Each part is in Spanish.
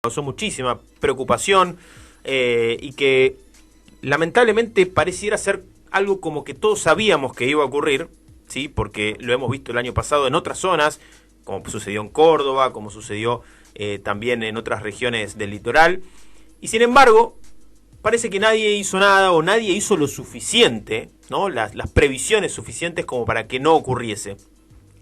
causó muchísima preocupación y que lamentablemente pareciera ser algo como que todos sabíamos que iba a ocurrir, ¿sí? Porque lo hemos visto el año pasado en otras zonas, como sucedió en Córdoba, como sucedió también en otras regiones del litoral. Y sin embargo, parece que nadie hizo nada o nadie hizo lo suficiente, ¿no? Las previsiones suficientes como para que no ocurriese.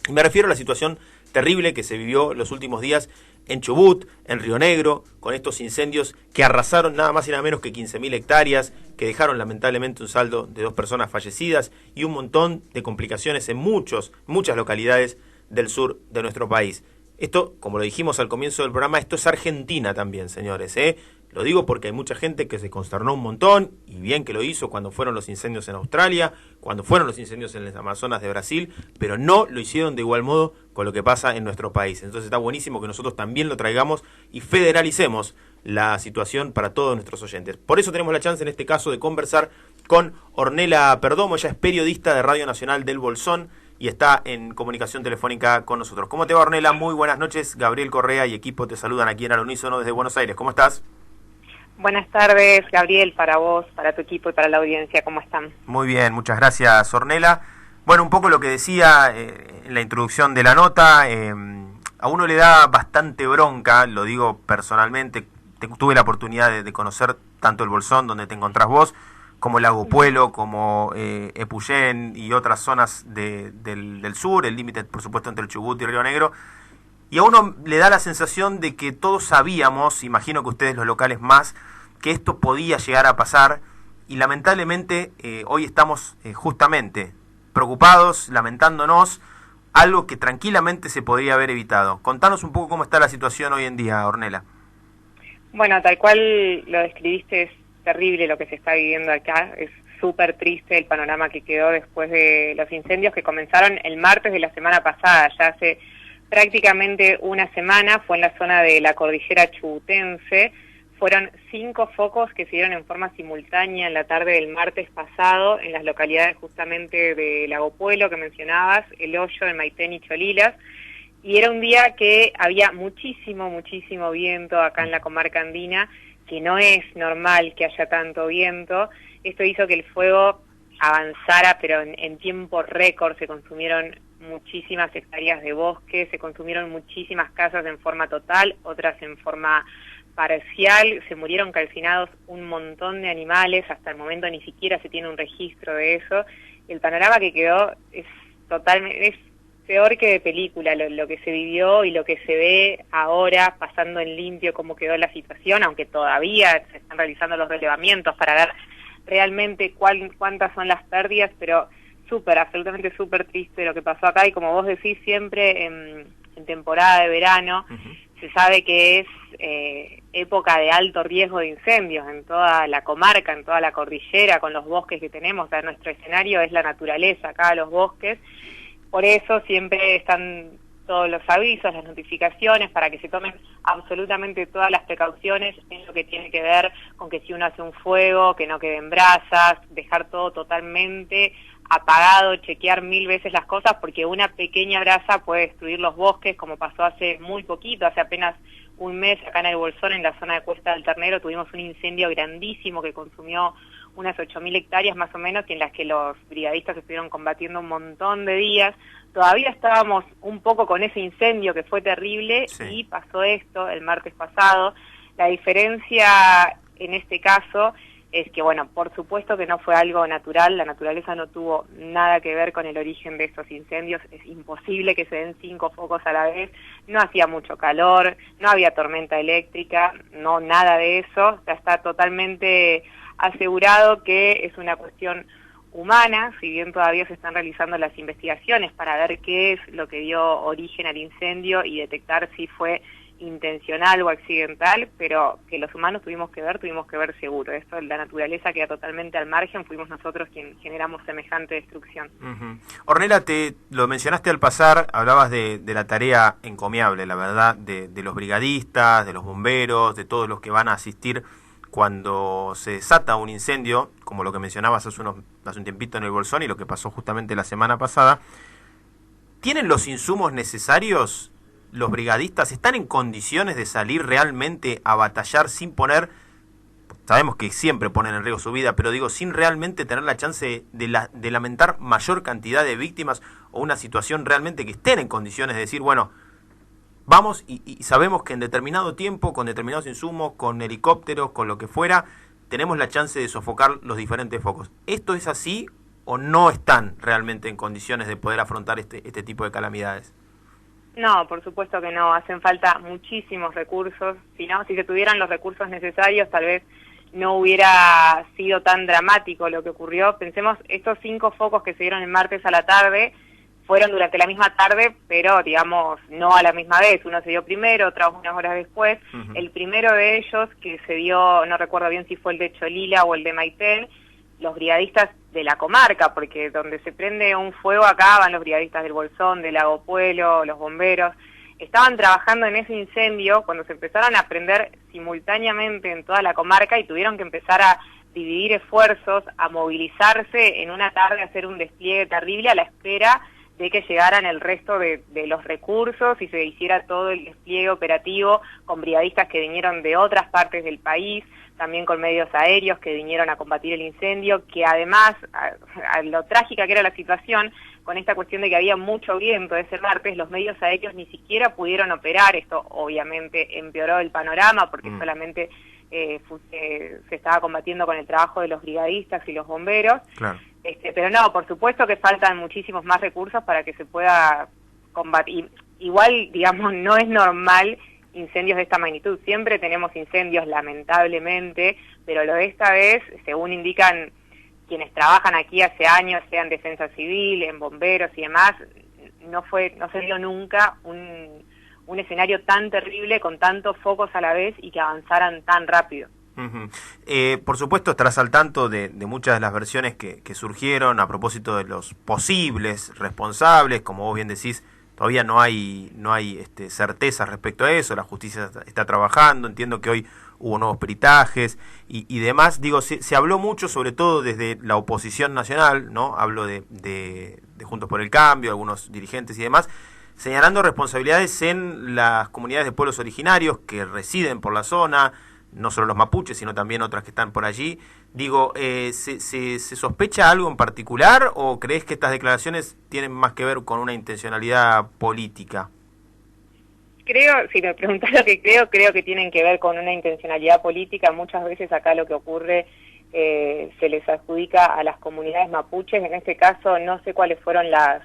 Y me refiero a la situación terrible que se vivió los últimos días en Chubut, en Río Negro, con estos incendios que arrasaron nada más y nada menos que 15.000 hectáreas, que dejaron lamentablemente un saldo de 2 personas fallecidas y un montón de complicaciones en muchas localidades del sur de nuestro país. Esto, como lo dijimos al comienzo del programa, esto es Argentina también, señores, ¿eh? Lo digo porque hay mucha gente que se consternó un montón, y bien que lo hizo cuando fueron los incendios en Australia, cuando fueron los incendios en las Amazonas de Brasil, pero no lo hicieron de igual modo con lo que pasa en nuestro país. Entonces está buenísimo que nosotros también lo traigamos y federalicemos la situación para todos nuestros oyentes. Por eso tenemos la chance en este caso de conversar con Ornella Perdomo. Ella es periodista de Radio Nacional del Bolsón y está en comunicación telefónica con nosotros. ¿Cómo te va, Ornella? Muy buenas noches. Gabriel Correa y equipo te saludan aquí en Al Unísono desde Buenos Aires. ¿Cómo estás? Buenas tardes, Gabriel, para vos, para tu equipo y para la audiencia. ¿Cómo están? Muy bien, muchas gracias, Ornella. Bueno, un poco lo que decía en la introducción de la nota, a uno le da bastante bronca, lo digo personalmente, tuve la oportunidad de conocer tanto el Bolsón, donde te encontrás vos, como Lago Puelo, como Epuyén y otras zonas del sur, el límite, por supuesto, entre el Chubut y Río Negro. Y a uno le da la sensación de que todos sabíamos, imagino que ustedes los locales más, que esto podía llegar a pasar y lamentablemente hoy estamos justamente preocupados, lamentándonos, algo que tranquilamente se podría haber evitado. Contanos un poco cómo está la situación hoy en día, Ornella. Bueno, tal cual lo describiste, es terrible lo que se está viviendo acá, es súper triste el panorama que quedó después de los incendios que comenzaron el martes de la semana pasada, ya hace prácticamente una semana. Fue en la zona de la cordillera chubutense. Fueron 5 focos que se dieron en forma simultánea en la tarde del martes pasado en las localidades justamente de Lago Puelo que mencionabas, El Hoyo, en Maitén y Cholilas. Y era un día que había muchísimo viento acá en la comarca andina, que no es normal que haya tanto viento. Esto hizo que el fuego avanzara, pero en tiempo récord. Se consumieron muchísimas hectáreas de bosque, se consumieron muchísimas casas en forma total, otras en forma parcial, se murieron calcinados un montón de animales, hasta el momento ni siquiera se tiene un registro de eso. El panorama que quedó es peor que de película, lo que se vivió y lo que se ve ahora pasando en limpio, cómo quedó la situación, aunque todavía se están realizando los relevamientos para ver realmente cuántas son las pérdidas, pero absolutamente súper triste lo que pasó acá. Y como vos decís, siempre en temporada de verano se sabe que es época de alto riesgo de incendios en toda la comarca, en toda la cordillera, con los bosques que tenemos. O sea, nuestro escenario es la naturaleza, acá los bosques. Por eso siempre están todos los avisos, las notificaciones, para que se tomen absolutamente todas las precauciones en lo que tiene que ver con que si uno hace un fuego, que no queden brasas, dejar todo totalmente apagado, chequear 1000 veces las cosas, porque una pequeña brasa puede destruir los bosques, como pasó hace muy poquito, hace apenas un mes acá en el Bolsón, en la zona de Cuesta del Ternero, tuvimos un incendio grandísimo que consumió unas 8.000 hectáreas más o menos, y en las que los brigadistas estuvieron combatiendo un montón de días. Todavía estábamos un poco con ese incendio que fue terrible, sí. Y pasó esto el martes pasado. La diferencia en este caso es que, bueno, por supuesto que no fue algo natural, la naturaleza no tuvo nada que ver con el origen de estos incendios, es imposible que se den 5 focos a la vez, no hacía mucho calor, no había tormenta eléctrica, no, nada de eso, ya está totalmente asegurado que es una cuestión humana, si bien todavía se están realizando las investigaciones para ver qué es lo que dio origen al incendio y detectar si fue intencional o accidental, pero que los humanos tuvimos que ver seguro. Esto, la naturaleza queda totalmente al margen, fuimos nosotros quienes generamos semejante destrucción. Ornella, te lo mencionaste al pasar, hablabas de la tarea encomiable, la verdad, de los brigadistas, de los bomberos, de todos los que van a asistir cuando se desata un incendio, como lo que mencionabas hace un tiempito en el Bolsón y lo que pasó justamente la semana pasada. ¿Tienen los insumos necesarios los brigadistas están en condiciones de salir realmente a batallar sin poner, sabemos que siempre ponen en riesgo su vida, pero digo, sin realmente tener la chance de lamentar mayor cantidad de víctimas o una situación realmente que estén en condiciones de decir, bueno, vamos y sabemos que en determinado tiempo, con determinados insumos, con helicópteros, con lo que fuera, tenemos la chance de sofocar los diferentes focos. ¿Esto es así o no están realmente en condiciones de poder afrontar este tipo de calamidades? No, por supuesto que no. Hacen falta muchísimos recursos. Si se tuvieran los recursos necesarios, tal vez no hubiera sido tan dramático lo que ocurrió. Pensemos, estos 5 focos que se dieron el martes a la tarde fueron durante la misma tarde, pero digamos no a la misma vez. Uno se dio primero, otro unas horas después. Uh-huh. El primero de ellos, que se dio, no recuerdo bien si fue el de Cholila o el de Maitén, los brigadistas de la comarca, porque donde se prende un fuego acá van los brigadistas del Bolsón, del Lago Puelo, los bomberos, estaban trabajando en ese incendio cuando se empezaron a prender simultáneamente en toda la comarca y tuvieron que empezar a dividir esfuerzos, a movilizarse en una tarde, a hacer un despliegue terrible a la espera de que llegaran el resto de los recursos y se hiciera todo el despliegue operativo con brigadistas que vinieron de otras partes del país, también con medios aéreos que vinieron a combatir el incendio, que además, a lo trágica que era la situación, con esta cuestión de que había mucho viento ese martes, los medios aéreos ni siquiera pudieron operar. Esto obviamente empeoró el panorama porque solamente se estaba combatiendo con el trabajo de los brigadistas y los bomberos. Claro. Pero no, por supuesto que faltan muchísimos más recursos para que se pueda combatir. Igual, digamos, no es normal incendios de esta magnitud. Siempre tenemos incendios, lamentablemente, pero lo de esta vez, según indican quienes trabajan aquí hace años, sea en defensa civil, en bomberos y demás, no se vio nunca un escenario tan terrible con tantos focos a la vez y que avanzaran tan rápido. Uh-huh. Por supuesto estarás al tanto de muchas de las versiones que surgieron a propósito de los posibles responsables. Como vos bien decís, todavía no hay certeza respecto a eso. La justicia está trabajando. Entiendo que hoy hubo nuevos peritajes y demás. Digo, se habló mucho, sobre todo desde la oposición nacional, ¿no? Hablo de Juntos por el Cambio, algunos dirigentes y demás, señalando responsabilidades en las comunidades de pueblos originarios que residen por la zona, no solo los mapuches, sino también otras que están por allí. Digo, ¿se sospecha algo en particular o crees que estas declaraciones tienen más que ver con una intencionalidad política? Si me preguntas lo que creo que tienen que ver con una intencionalidad política. Muchas veces acá lo que ocurre se les adjudica a las comunidades mapuches. En este caso no sé cuáles fueron las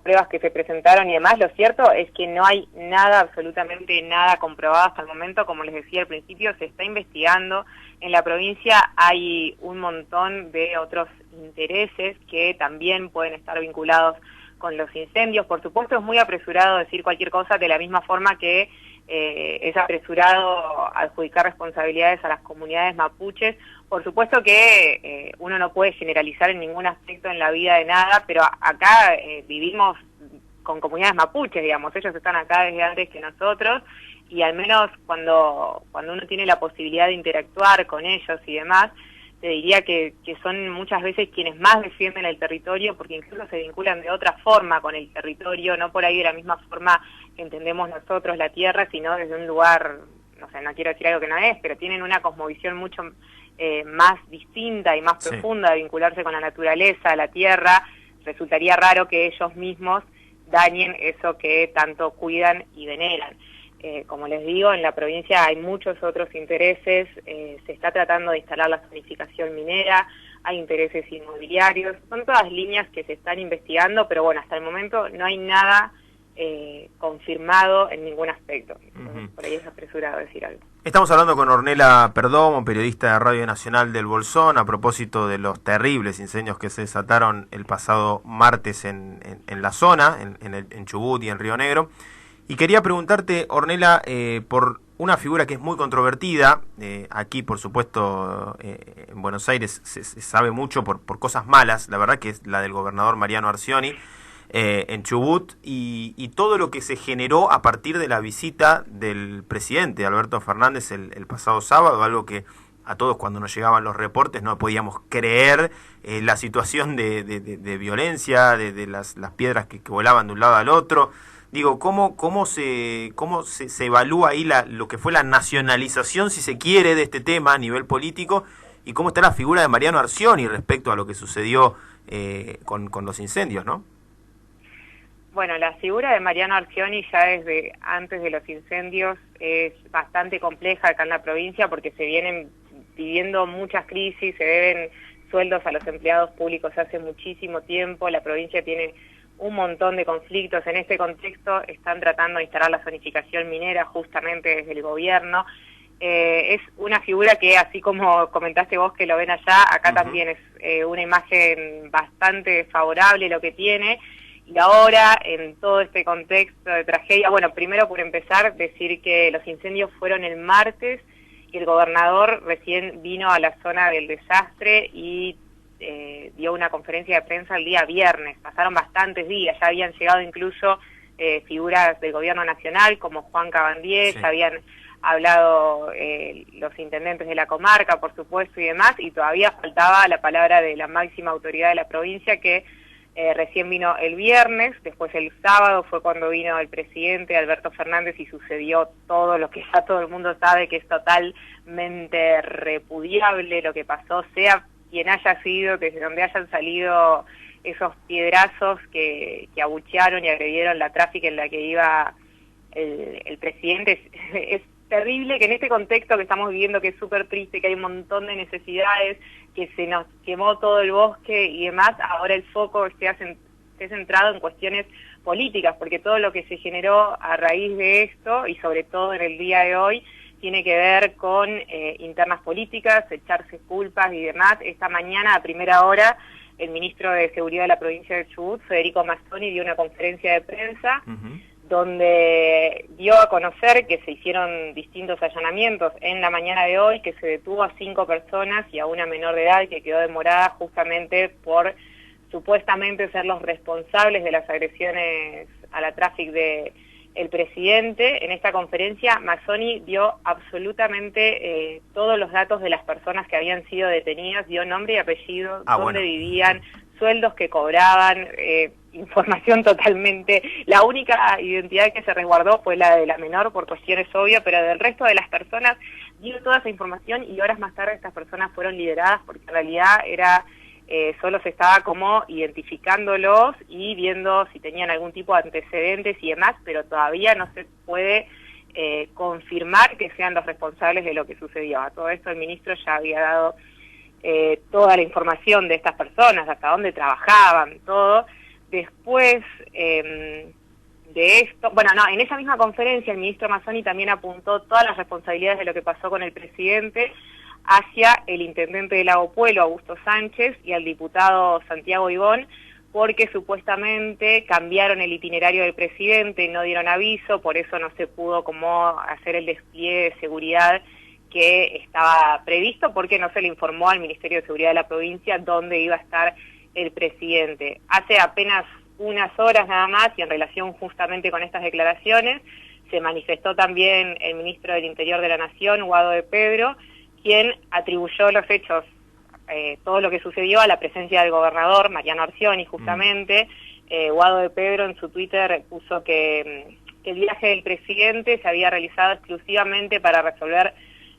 pruebas que se presentaron y demás. Lo cierto es que no hay nada, absolutamente nada comprobado hasta el momento. Como les decía al principio, se está investigando. En la provincia hay un montón de otros intereses que también pueden estar vinculados con los incendios. Por supuesto, es muy apresurado decir cualquier cosa, de la misma forma que es apresurado adjudicar responsabilidades a las comunidades mapuches. Por supuesto que uno no puede generalizar en ningún aspecto en la vida de nada, pero acá vivimos con comunidades mapuches, digamos, ellos están acá desde antes que nosotros, y al menos cuando uno tiene la posibilidad de interactuar con ellos y demás, te diría que son muchas veces quienes más defienden el territorio, porque incluso se vinculan de otra forma con el territorio, no por ahí de la misma forma que entendemos nosotros la tierra, sino desde un lugar, no sé, no quiero decir algo que no es, pero tienen una cosmovisión mucho más distinta y más profunda de vincularse con la naturaleza, la tierra. Resultaría raro que ellos mismos dañen eso que tanto cuidan y veneran. Como les digo, en la provincia hay muchos otros intereses, se está tratando de instalar la zonificación minera, hay intereses inmobiliarios, son todas líneas que se están investigando, pero bueno, hasta el momento no hay nada confirmado en ningún aspecto. Entonces, por ahí es apresurado decir algo. Estamos hablando con Ornella Perdomo, periodista de Radio Nacional del Bolsón, a propósito de los terribles incendios que se desataron el pasado martes en la zona, en Chubut y en Río Negro. Y quería preguntarte, Ornella, por una figura que es muy controvertida. Aquí, por supuesto, en Buenos Aires se sabe mucho por cosas malas, la verdad, que es la del gobernador Mariano Arcioni en Chubut, y todo lo que se generó a partir de la visita del presidente Alberto Fernández el pasado sábado, algo que a todos cuando nos llegaban los reportes no podíamos creer, la situación de violencia, de las piedras que volaban de un lado al otro. Digo, ¿cómo se evalúa ahí lo que fue la nacionalización, si se quiere, de este tema a nivel político? ¿Y cómo está la figura de Mariano Arcioni respecto a lo que sucedió con los incendios, no? Bueno, la figura de Mariano Arcioni ya desde antes de los incendios es bastante compleja acá en la provincia porque se vienen viviendo muchas crisis, se deben sueldos a los empleados públicos hace muchísimo tiempo, la provincia tiene un montón de conflictos. En este contexto están tratando de instalar la zonificación minera justamente desde el gobierno. Es una figura que, así como comentaste vos que lo ven allá, acá también es una imagen bastante favorable lo que tiene. Y ahora, en todo este contexto de tragedia, bueno, primero por empezar, decir que los incendios fueron el martes y el gobernador recién vino a la zona del desastre y dio una conferencia de prensa el día viernes. Pasaron bastantes días, ya habían llegado incluso figuras del gobierno nacional como Juan Cabandier, ya habían hablado los intendentes de la comarca, por supuesto, y demás, y todavía faltaba la palabra de la máxima autoridad de la provincia que recién vino el viernes. Después el sábado fue cuando vino el presidente Alberto Fernández y sucedió todo lo que ya todo el mundo sabe, que es totalmente repudiable lo que pasó, sea quien haya sido, desde donde hayan salido esos piedrazos que abuchearon y agredieron la tráfico en la que iba el presidente. Es terrible que en este contexto que estamos viviendo, que es súper triste, que hay un montón de necesidades, que se nos quemó todo el bosque y demás, ahora el foco esté centrado en cuestiones políticas, porque todo lo que se generó a raíz de esto, y sobre todo en el día de hoy, tiene que ver con internas políticas, echarse culpas y demás. Esta mañana, a primera hora, el ministro de Seguridad de la provincia de Chubut, Federico Mazzoni, dio una conferencia de prensa donde dio a conocer que se hicieron distintos allanamientos en la mañana de hoy, que se detuvo a 5 personas y a una menor de edad que quedó demorada justamente por supuestamente ser los responsables de las agresiones a la tráfico de el presidente. En esta conferencia Mazzoni dio absolutamente todos los datos de las personas que habían sido detenidas, dio nombre y apellido, dónde vivían, sueldos que cobraban, información totalmente. La única identidad que se resguardó fue la de la menor por cuestiones obvias, pero del resto de las personas dio toda esa información y horas más tarde estas personas fueron liberadas porque en realidad era solo se estaba como identificándolos y viendo si tenían algún tipo de antecedentes y demás, pero todavía no se puede confirmar que sean los responsables de lo que sucedió. A todo esto el ministro ya había dado toda la información de estas personas, hasta dónde trabajaban, todo. Después de esto, bueno, no, en esa misma conferencia el ministro Mazzoni también apuntó todas las responsabilidades de lo que pasó con el presidente hacia el intendente de Lago Puelo, Augusto Sánchez, y al diputado Santiago Ibón, porque supuestamente cambiaron el itinerario del presidente, no dieron aviso, por eso no se pudo como hacer el despliegue de seguridad que estaba previsto, porque no se le informó al Ministerio de Seguridad de la provincia dónde iba a estar el presidente. Hace apenas unas horas nada más, y en relación justamente con estas declaraciones, se manifestó también el ministro del Interior de la Nación, Guado de Pedro, quien atribuyó los hechos, todo lo que sucedió a la presencia del gobernador, Mariano Arcioni, justamente. Guado de Pedro en su Twitter puso que el viaje del presidente se había realizado exclusivamente para resolver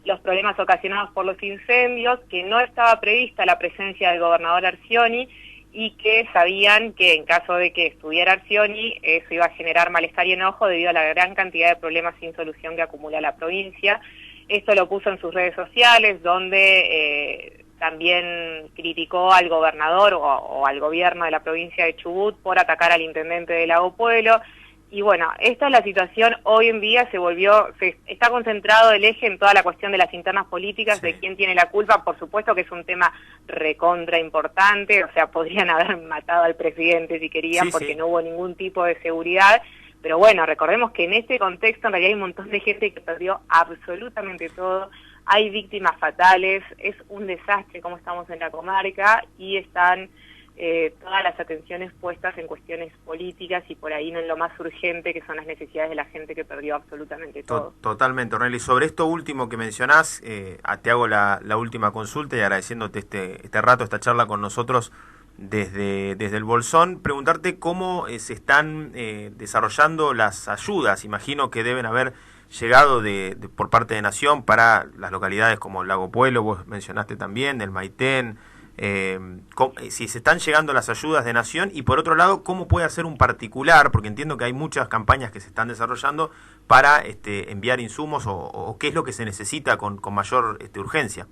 los problemas ocasionados por los incendios, que no estaba prevista la presencia del gobernador Arcioni y que sabían que en caso de que estuviera Arcioni, eso iba a generar malestar y enojo debido a la gran cantidad de problemas sin solución que acumula la provincia. Esto lo puso en sus redes sociales, donde también criticó al gobernador o al gobierno de la provincia de Chubut por atacar al intendente de Lago Puelo. Y bueno, esta es la situación. Hoy en día está concentrado el eje en toda la cuestión de las internas políticas, de quién tiene la culpa. Por supuesto que es un tema recontra importante, o sea, podrían haber matado al presidente si querían, porque no hubo ningún tipo de seguridad. Pero bueno, recordemos que en este contexto en realidad hay un montón de gente que perdió absolutamente todo, hay víctimas fatales, es un desastre como estamos en la comarca y están todas las atenciones puestas en cuestiones políticas y por ahí no en lo más urgente que son las necesidades de la gente que perdió absolutamente todo. Totalmente, Ornelli. Sobre esto último que mencionás, te hago la última consulta y agradeciéndote este rato, esta charla con nosotros desde el Bolsón, preguntarte cómo se están desarrollando las ayudas. Imagino que deben haber llegado por parte de Nación para las localidades como Lago Puelo, vos mencionaste también, el Maitén, si se están llegando las ayudas de Nación, y por otro lado, cómo puede hacer un particular, porque entiendo que hay muchas campañas que se están desarrollando para enviar insumos o qué es lo que se necesita con mayor urgencia.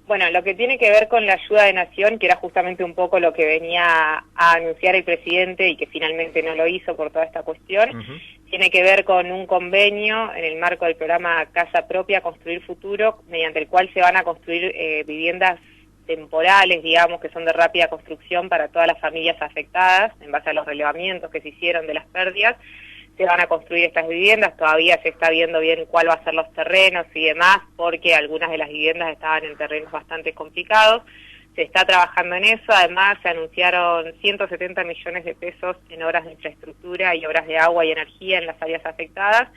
Bueno, lo que tiene que ver con la ayuda de Nación, que era justamente un poco lo que venía a anunciar el presidente y que finalmente no lo hizo por toda esta cuestión, tiene que ver con un convenio en el marco del programa Casa Propia, Construir Futuro, mediante el cual se van a construir viviendas temporales, digamos, que son de rápida construcción para todas las familias afectadas, en base a los relevamientos que se hicieron de las pérdidas. Se van a construir estas viviendas, todavía se está viendo bien cuál va a ser los terrenos y demás, porque algunas de las viviendas estaban en terrenos bastante complicados. Se está trabajando en eso, además se anunciaron 170 millones de pesos en obras de infraestructura y obras de agua y energía en las áreas afectadas,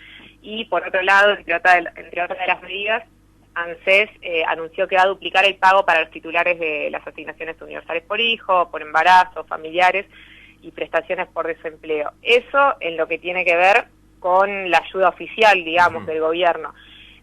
y por otro lado, entre otras de las medidas, ANSES anunció que va a duplicar el pago para los titulares de las asignaciones universales por hijo, por embarazo, familiares y prestaciones por desempleo. Eso en lo que tiene que ver con la ayuda oficial, digamos, del gobierno.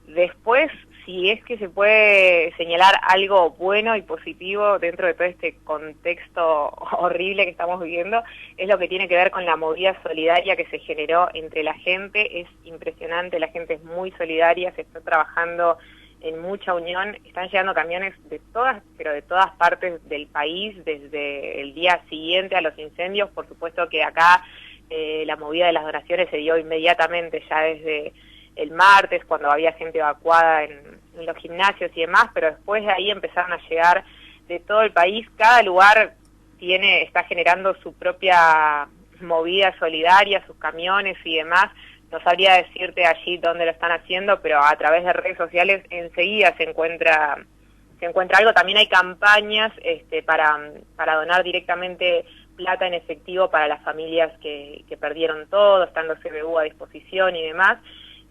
Después, si es que se puede señalar algo bueno y positivo dentro de todo este contexto horrible que estamos viviendo, es lo que tiene que ver con la movida solidaria que se generó entre la gente. Es impresionante, la gente es muy solidaria, se está trabajando en mucha unión, están llegando camiones de todas, pero de todas partes del país, desde el día siguiente a los incendios. Por supuesto que acá la movida de las donaciones se dio inmediatamente, ya desde el martes, cuando había gente evacuada en los gimnasios y demás, pero después de ahí empezaron a llegar de todo el país. Cada lugar está generando su propia movida solidaria, sus camiones y demás. No sabría decirte allí dónde lo están haciendo, pero a través de redes sociales enseguida se encuentra algo. También hay campañas para donar directamente plata en efectivo para las familias que perdieron todo, están los CBU a disposición y demás.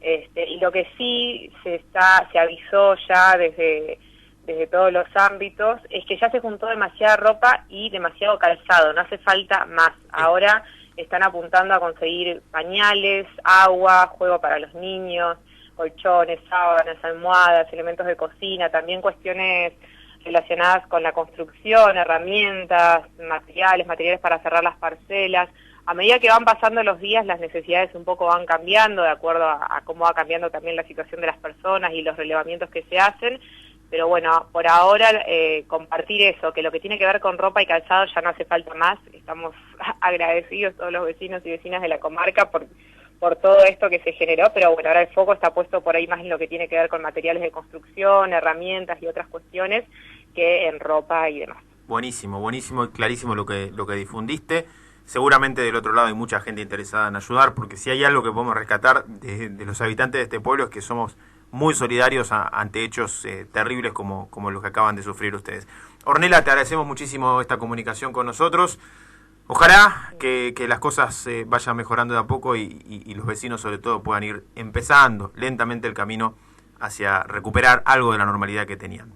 Y lo que sí se avisó ya desde todos los ámbitos es que ya se juntó demasiada ropa y demasiado calzado, no hace falta más. Ahora están apuntando a conseguir pañales, agua, juego para los niños, colchones, sábanas, almohadas, elementos de cocina, también cuestiones relacionadas con la construcción, herramientas, materiales para cerrar las parcelas. A medida que van pasando los días, las necesidades un poco van cambiando, de acuerdo a cómo va cambiando también la situación de las personas y los relevamientos que se hacen. Pero bueno, por ahora compartir eso, que lo que tiene que ver con ropa y calzado ya no hace falta más. Estamos agradecidos todos los vecinos y vecinas de la comarca por todo esto que se generó, pero bueno, ahora el foco está puesto por ahí más en lo que tiene que ver con materiales de construcción, herramientas y otras cuestiones, que en ropa y demás. Buenísimo, buenísimo y clarísimo lo que difundiste. Seguramente del otro lado hay mucha gente interesada en ayudar, porque si hay algo que podemos rescatar de los habitantes de este pueblo es que somos muy solidarios ante hechos terribles como los que acaban de sufrir ustedes. Ornella, te agradecemos muchísimo esta comunicación con nosotros. Ojalá que las cosas vayan mejorando de a poco y los vecinos sobre todo puedan ir empezando lentamente el camino hacia recuperar algo de la normalidad que tenían.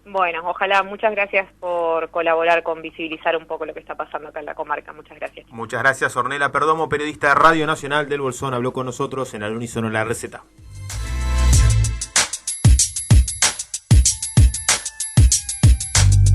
Bueno, ojalá. Muchas gracias por colaborar con visibilizar un poco lo que está pasando acá en la comarca. Muchas gracias. Muchas gracias, Ornella Perdomo, periodista de Radio Nacional del Bolsón, habló con nosotros en Al Unísono La Receta.